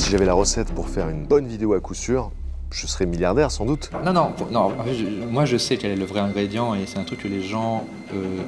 si j'avais la recette pour faire une bonne vidéo à coup sûr, je serais milliardaire sans doute. Non, moi je sais quel est le vrai ingrédient et c'est un truc que les gens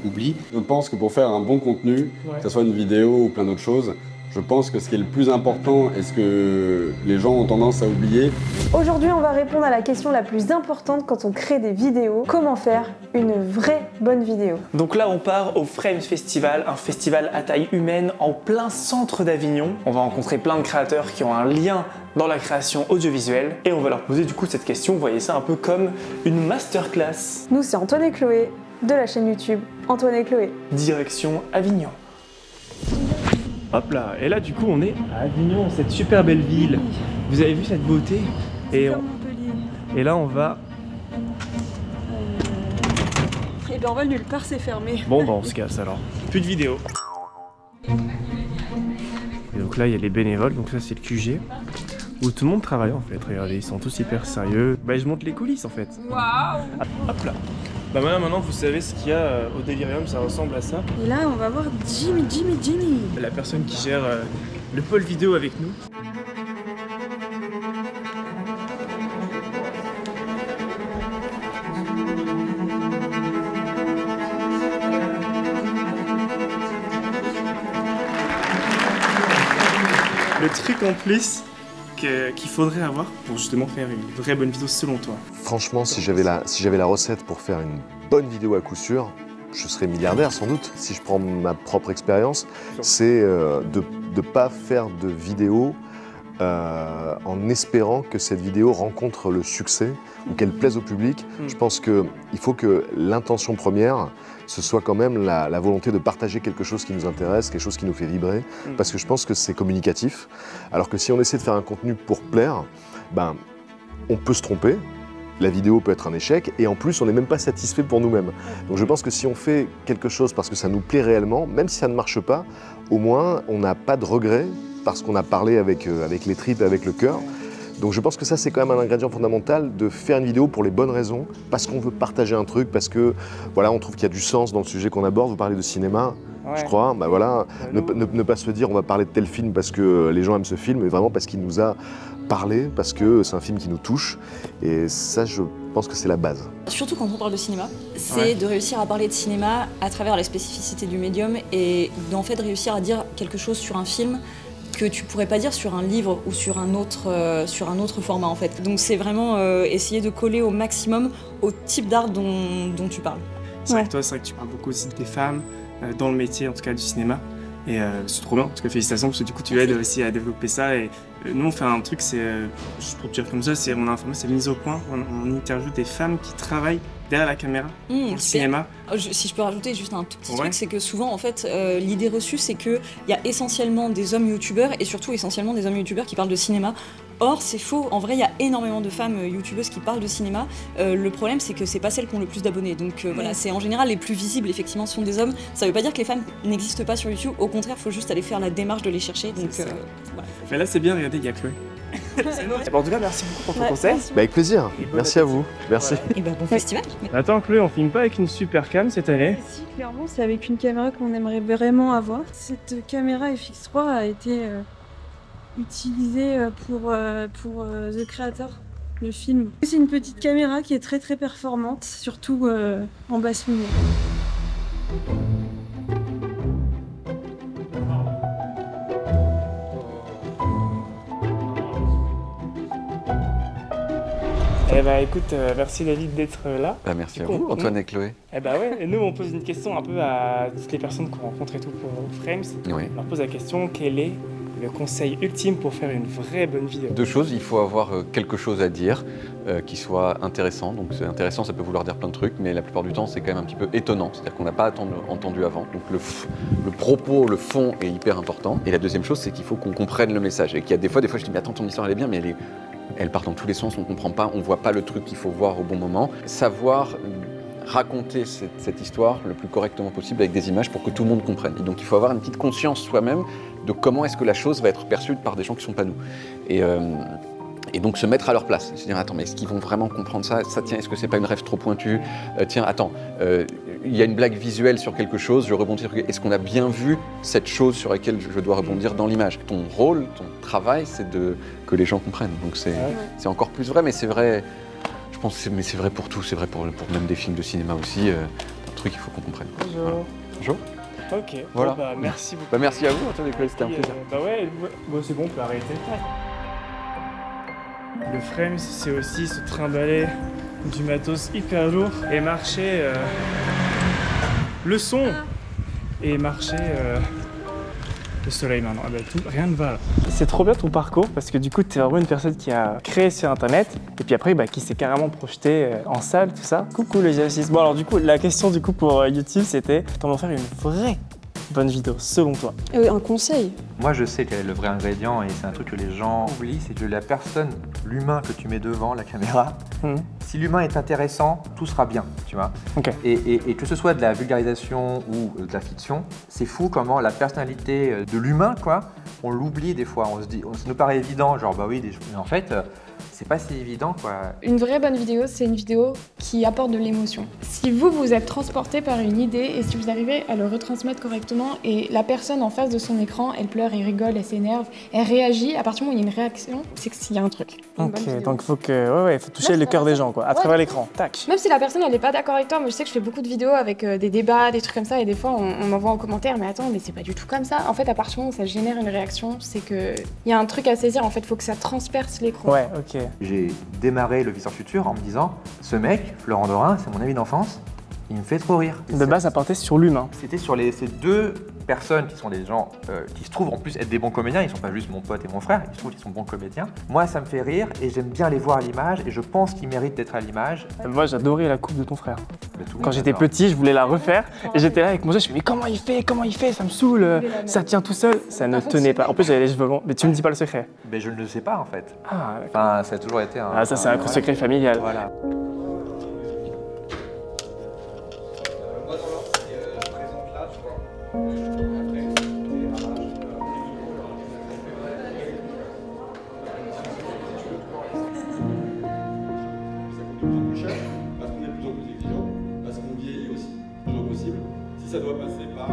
oublient. Je pense que pour faire un bon contenu, que ce soit une vidéo ou plein d'autres choses, je pense que ce qui est le plus important et ce que les gens ont tendance à oublier. Aujourd'hui, on va répondre à la question la plus importante quand on crée des vidéos. Comment faire une vraie bonne vidéo? Donc là, on part au Frames Festival, un festival à taille humaine en plein centre d'Avignon. On va rencontrer plein de créateurs qui ont un lien dans la création audiovisuelle et on va leur poser du coup cette question. Vous voyez ça un peu comme une masterclass. Nous, c'est Antoine et Chloé de la chaîne YouTube Antoine et Chloé. Direction Avignon. Hop là, et là du coup on est à Avignon, cette super belle ville. Vous avez vu cette beauté? Et là on va... Et ben on va nulle part, c'est fermé. Bon bah on se casse alors. Plus de vidéos. Et donc là il y a les bénévoles, donc ça c'est le QG. Où tout le monde travaille en fait, regardez, ils sont tous hyper sérieux. Bah je monte les coulisses en fait. Waouh! Hop là. Bah voilà, maintenant vous savez ce qu'il y a au Delirium, ça ressemble à ça. Et là on va voir Jimmy. La personne qui gère le pôle vidéo avec nous. Le truc en plus qu'il faudrait avoir pour justement faire une vraie bonne vidéo selon toi? Franchement, si j'avais la recette pour faire une bonne vidéo à coup sûr, je serais milliardaire sans doute. Si je prends ma propre expérience, c'est de ne pas faire de vidéo en espérant que cette vidéo rencontre le succès ou qu'elle plaise au public. Je pense qu'il faut que l'intention première, ce soit quand même la volonté de partager quelque chose qui nous intéresse, quelque chose qui nous fait vibrer, parce que je pense que c'est communicatif. Alors que si on essaie de faire un contenu pour plaire, ben, on peut se tromper. La vidéo peut être un échec et en plus on n'est même pas satisfait pour nous-mêmes. Donc je pense que si on fait quelque chose parce que ça nous plaît réellement, même si ça ne marche pas, au moins on n'a pas de regrets parce qu'on a parlé avec les tripes et avec le cœur. Donc je pense que ça c'est quand même un ingrédient fondamental de faire une vidéo pour les bonnes raisons, parce qu'on veut partager un truc, parce que voilà, on trouve qu'il y a du sens dans le sujet qu'on aborde. Vous parlez de cinéma, je crois, bah voilà, ne pas se dire on va parler de tel film parce que les gens aiment ce film, mais vraiment parce qu'il nous a parlé, parce que c'est un film qui nous touche. Et ça, je pense que c'est la base. Surtout quand on parle de cinéma, c'est de réussir à parler de cinéma à travers la spécificité du médium et d'en fait réussir à dire quelque chose sur un film que tu pourrais pas dire sur un livre ou sur un autre format en fait. Donc c'est vraiment essayer de coller au maximum au type d'art dont tu parles. C'est vrai que toi, c'est vrai que tu parles beaucoup aussi des femmes dans le métier en tout cas du cinéma. Et c'est trop bien, en tout cas félicitations parce que du coup tu aides aussi à développer ça. Et nous on fait un truc, c'est, juste pour te dire comme ça, on a un format, c'est mise au point, on interviewe des femmes qui travaillent derrière la caméra pour le cinéma. Si je peux rajouter juste un tout petit truc, c'est que souvent en fait l'idée reçue c'est qu'il y a essentiellement des hommes youtubeurs et surtout essentiellement des hommes youtubeurs qui parlent de cinéma. Or c'est faux, en vrai il y a énormément de femmes youtubeuses qui parlent de cinéma. Le problème c'est que c'est pas celles qui ont le plus d'abonnés. Donc voilà, c'est en général les plus visibles effectivement sont des hommes. Ça veut pas dire que les femmes n'existent pas sur YouTube, au contraire il faut juste aller faire la démarche de les chercher. Donc voilà. Mais là c'est bien, regardez, il y a Chloé. En tout cas, merci beaucoup pour ton conseil. Bah, avec plaisir. Merci à vous. Merci. Et bah bon festival. Attends Chloé, on filme pas avec une super cam cette année? Si, clairement, c'est avec une caméra qu'on aimerait vraiment avoir. Cette caméra FX3 a été utilisée pour The Creator, le film. C'est une petite caméra qui est très performante, surtout en basse lumière. Eh bah écoute, merci David d'être là. Bah, merci à vous, Antoine et Chloé. Eh bah ouais, et nous on pose une question un peu à toutes les personnes qu'on rencontre et tout pour Frames. Oui. On leur pose la question, quel est le conseil ultime pour faire une vraie bonne vidéo? Deux choses, il faut avoir quelque chose à dire qui soit intéressant. Donc c'est intéressant, ça peut vouloir dire plein de trucs, mais la plupart du temps c'est quand même un petit peu étonnant. C'est-à-dire qu'on n'a pas entendu avant. Donc le propos, le fond est hyper important. Et la deuxième chose, c'est qu'il faut qu'on comprenne le message. Et qu'il y a des fois je dis, mais attends, ton histoire elle est bien, mais elle part dans tous les sens, on ne comprend pas, on ne voit pas le truc qu'il faut voir au bon moment. Savoir raconter cette histoire le plus correctement possible avec des images pour que tout le monde comprenne. Et donc il faut avoir une petite conscience soi-même de comment est-ce que la chose va être perçue par des gens qui ne sont pas nous. Et donc se mettre à leur place, se dire attends mais est-ce qu'ils vont vraiment comprendre ça? Ça tiens, est-ce que c'est pas une rêve trop pointue? Tiens attends, il y a une blague visuelle sur quelque chose, je rebondis sur est-ce qu'on a bien vu cette chose sur laquelle je dois rebondir dans l'image. Ton rôle, ton travail, c'est que les gens comprennent. Donc c'est encore plus vrai, mais c'est vrai, je pense que c'est vrai pour tout, c'est vrai pour même des films de cinéma aussi, un truc qu'il faut qu'on comprenne. Bonjour. Voilà. Bonjour. Ok, voilà. Bon, merci beaucoup. Bah, merci à vous, Antoine, c'était un plaisir. Bah ouais, c'est bon, on peut arrêter. Le frame, c'est aussi se trimballer du matos hyper lourd et marcher le son et marcher le soleil maintenant. Ah bah, rien ne va là. C'est trop bien ton parcours parce que du coup, tu es vraiment une personne qui a créé sur internet et puis après qui s'est carrément projeté en salle, tout ça. Coucou les exercices. Bon alors du coup, la question du coup pour YouTube, c'était comment faire une vraie bonne vidéo selon toi? Un conseil? Moi, je sais quel est le vrai ingrédient et c'est un truc que les gens oublient, c'est que la personne, l'humain que tu mets devant la caméra, si l'humain est intéressant, tout sera bien, tu vois. Okay. Et que ce soit de la vulgarisation ou de la fiction, c'est fou comment la personnalité de l'humain, quoi, on l'oublie des fois. On se dit, ça nous paraît évident, genre bah oui, mais en fait, c'est pas si évident, quoi. Une vraie bonne vidéo, c'est une vidéo qui apporte de l'émotion. Si vous êtes transporté par une idée et si vous arrivez à le retransmettre correctement et la personne en face de son écran, elle pleure, elle rigole, elle s'énerve, elle réagit, à partir du moment où il y a une réaction, c'est qu'il y a un truc. Ok, donc faut toucher le cœur des gens, quoi, à travers l'écran. Tac. Même si la personne elle est pas d'accord avec toi, moi je sais que je fais beaucoup de vidéos avec des débats, des trucs comme ça et des fois on m'envoie en commentaire mais attends mais c'est pas du tout comme ça. En fait à partir du moment où ça génère une réaction, c'est que il y a un truc à saisir, en fait faut que ça transperce l'écran. Ouais, ok. J'ai démarré le Viseur Futur en me disant ce mec, Florent Dorin, c'est mon ami d'enfance, il me fait trop rire. De base ça partait sur l'humain. C'était sur ces deux personnes qui sont des gens qui se trouvent en plus être des bons comédiens, ils sont pas juste mon pote et mon frère, ils se trouvent qu'ils sont bons comédiens. Moi ça me fait rire et j'aime bien les voir à l'image et je pense qu'ils méritent d'être à l'image. Moi j'adorais la coupe de ton frère. Quand j'étais petit, je voulais la refaire et j'étais là avec mon jeu, je me dis mais comment il fait, ça me saoule, ça tient tout seul, ça ne tenait pas. En plus j'avais les cheveux longs, mais tu me dis pas le secret. Mais je ne le sais pas en fait. Ah, enfin, ça a toujours été un... Ah ça c'est un secret familial. Voilà. Ça doit passer par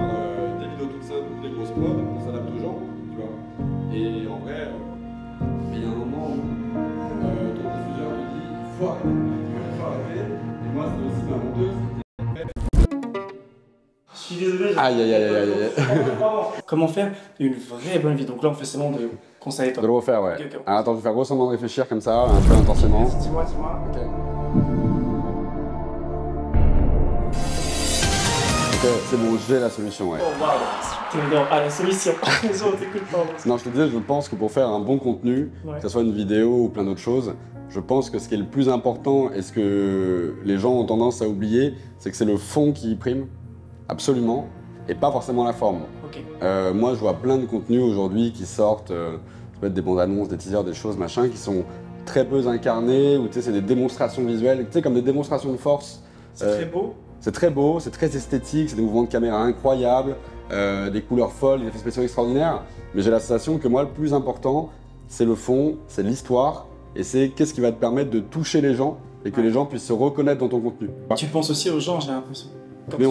des vidéos toutes simples ou des grosses prods, on s'adapte aux gens, tu vois. Et en vrai, il y a un moment où ton diffuseur te dit il faut arrêter. Et moi, c'est aussi ma monteuse. Je suis désolé. Aïe. Comment faire une vraie bonne vidéo? Donc là, on fait seulement de conseils. De le refaire, ouais. Okay. Alors, attends, je vais faire grosso modo réfléchir comme ça, un peu intensément. Dis-moi. Ok. Ok, c'est bon, j'ai la solution, ouais. Oh waouh, t'es à la solution. Non, je te disais, je pense que pour faire un bon contenu, que ce soit une vidéo ou plein d'autres choses, je pense que ce qui est le plus important et ce que les gens ont tendance à oublier, c'est que c'est le fond qui prime, absolument, et pas forcément la forme. Okay. Moi, je vois plein de contenus aujourd'hui qui sortent, ça peut être des bandes annonces, des teasers, des choses, machin, qui sont très peu incarnées, ou tu sais, c'est des démonstrations visuelles, tu sais, comme des démonstrations de force. C'est très beau. C'est très beau, c'est très esthétique, c'est des mouvements de caméra incroyables, des couleurs folles, des effets spéciaux extraordinaires. Mais j'ai la sensation que moi, le plus important, c'est le fond, c'est l'histoire, et c'est qu'est-ce qui va te permettre de toucher les gens et que les gens puissent se reconnaître dans ton contenu. Tu penses aussi aux gens, j'ai l'impression. Mais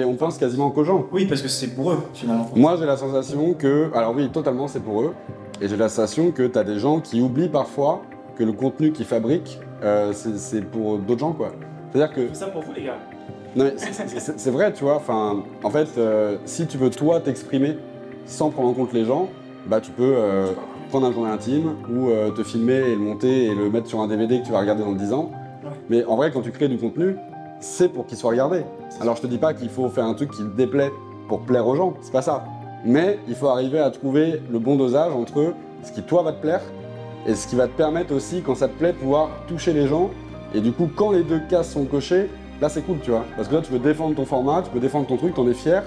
on pense quasiment qu'aux gens. Oui, parce que c'est pour eux, finalement. Moi, j'ai la sensation que... Alors oui, totalement, c'est pour eux. Et j'ai la sensation que tu as des gens qui oublient parfois que le contenu qu'ils fabriquent, c'est pour d'autres gens, quoi. C'est-à-dire que... C'est ça pour vous, les gars. Non, c'est vrai, tu vois. Enfin, en fait, si tu veux toi t'exprimer sans prendre en compte les gens, bah tu peux prendre un journal intime ou te filmer et le monter et le mettre sur un DVD que tu vas regarder dans 10 ans. Ouais. Mais en vrai, quand tu crées du contenu, c'est pour qu'il soit regardé. Alors je te dis pas qu'il faut faire un truc qui te déplaît pour plaire aux gens, c'est pas ça. Mais il faut arriver à trouver le bon dosage entre ce qui toi va te plaire et ce qui va te permettre aussi, quand ça te plaît, de pouvoir toucher les gens. Et du coup, quand les deux cases sont cochées, là c'est cool, tu vois, parce que là tu peux défendre ton format, tu peux défendre ton truc, t'en es fier,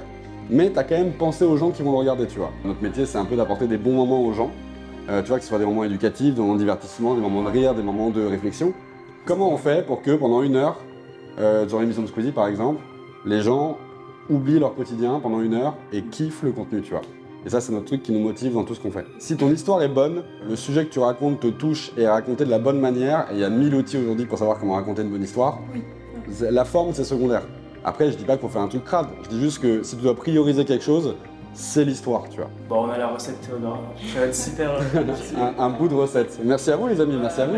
mais t'as quand même pensé aux gens qui vont le regarder, tu vois. Notre métier c'est un peu d'apporter des bons moments aux gens, tu vois, que ce soit des moments éducatifs, des moments de divertissement, des moments de rire, des moments de réflexion. Comment on fait pour que pendant 1 heure, sur l'émission de Squeezie par exemple, les gens oublient leur quotidien pendant 1 heure et kiffent le contenu, tu vois. Et ça c'est notre truc qui nous motive dans tout ce qu'on fait. Si ton histoire est bonne, le sujet que tu racontes te touche et est raconté de la bonne manière, et il y a 1000 outils aujourd'hui pour savoir comment raconter une bonne histoire, la forme, c'est secondaire. Après, je dis pas qu'il faut faire un truc crade. Je dis juste que si tu dois prioriser quelque chose, c'est l'histoire, tu vois. Bon, on a la recette Théodore. Ça va être super. un bout de recette. Merci à vous les amis, merci à vous.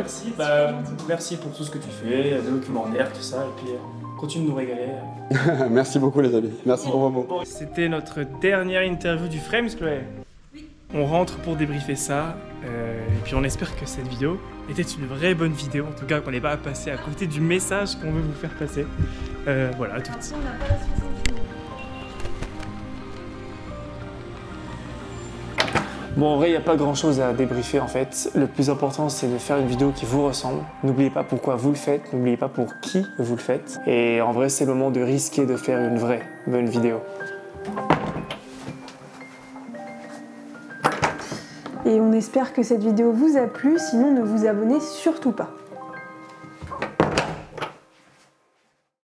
Merci pour tout ce que tu fais, le documentaire, tout ça, et puis continue de nous régaler. Merci beaucoup les amis, merci pour vos mots. C'était notre dernière interview du Frames, Chloé. Oui. On rentre pour débriefer ça, et puis on espère que cette vidéo était une vraie bonne vidéo, en tout cas qu'on n'est pas passé à côté du message qu'on veut vous faire passer. Voilà, tout. Bon, en vrai, il n'y a pas grand chose à débriefer en fait. Le plus important, c'est de faire une vidéo qui vous ressemble. N'oubliez pas pourquoi vous le faites, n'oubliez pas pour qui vous le faites. Et en vrai, c'est le moment de risquer de faire une vraie bonne vidéo. Et on espère que cette vidéo vous a plu, sinon ne vous abonnez surtout pas.